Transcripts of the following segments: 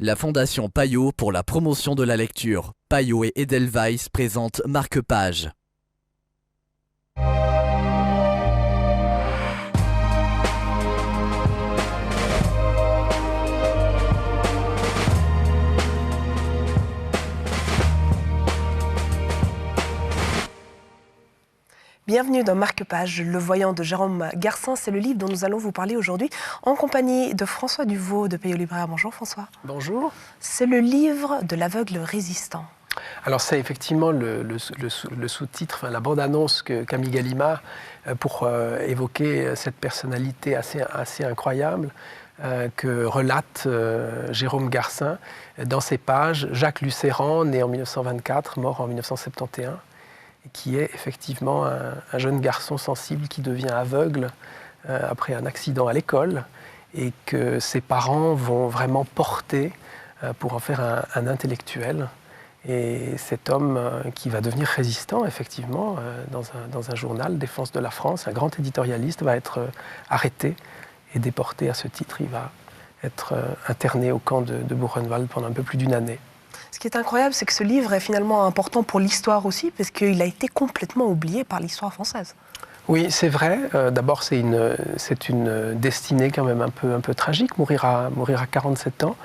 La Fondation Payot pour la promotion de la lecture. Payot et Edelweiss présentent Marque-Page. Bienvenue dans Marque-Page, Le Voyant de Jérôme Garcin. C'est le livre dont nous allons vous parler aujourd'hui en compagnie de François Duvaux de Payot Libraire. Bonjour François. Bonjour. C'est le livre de l'aveugle résistant. Alors c'est effectivement le sous-titre, la bande-annonce que Camille Gallimard pour évoquer cette personnalité assez incroyable que relate Jérôme Garcin dans ses pages. Jacques Lucéran, né en 1924, mort en 1971. Qui est effectivement un jeune garçon sensible qui devient aveugle après un accident à l'école et que ses parents vont vraiment porter pour en faire un intellectuel. Et cet homme qui va devenir résistant, effectivement, dans un journal, Défense de la France, un grand éditorialiste, va être arrêté et déporté à ce titre. Il va être interné au camp de Buchenwald pendant un peu plus d'une année. Ce qui est incroyable, c'est que ce livre est finalement important pour l'histoire aussi, parce qu'il a été complètement oublié par l'histoire française. Oui, c'est vrai. D'abord, c'est une destinée quand même un peu tragique, mourir à 47 ans.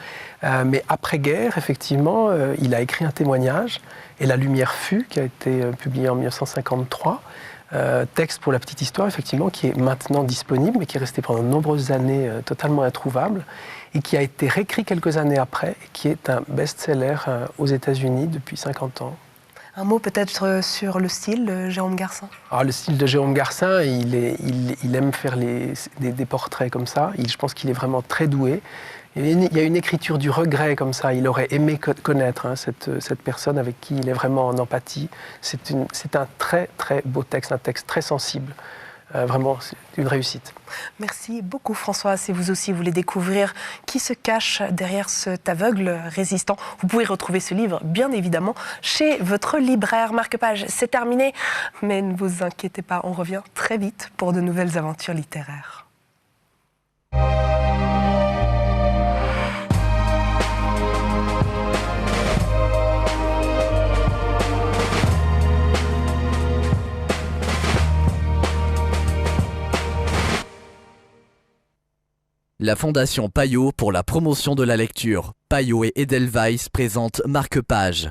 Mais après-guerre, effectivement, il a écrit un témoignage, Et la lumière fut, qui a été publié en 1953. Texte pour la petite histoire, effectivement, qui est maintenant disponible, mais qui est resté pendant de nombreuses années totalement introuvable, et qui a été réécrit quelques années après, et qui est un best-seller aux États-Unis depuis 50 ans. Un mot peut-être sur le style de Jérôme Garcin. Alors, le style de Jérôme Garcin, il aime faire des portraits comme ça. Je pense qu'il est vraiment très doué. Il y a une écriture du regret comme ça. Il aurait aimé connaître cette personne avec qui il est vraiment en empathie. C'est un très très beau texte, un texte très sensible. Vraiment, c'est une réussite. Merci beaucoup François. Si vous aussi voulez découvrir qui se cache derrière cet aveugle résistant, vous pouvez retrouver ce livre, bien évidemment, chez votre libraire. Marque-Page, c'est terminé. Mais ne vous inquiétez pas, on revient très vite pour de nouvelles aventures littéraires. La Fondation Payot pour la promotion de la lecture. Payot et Edelweiss présentent Marque-Page.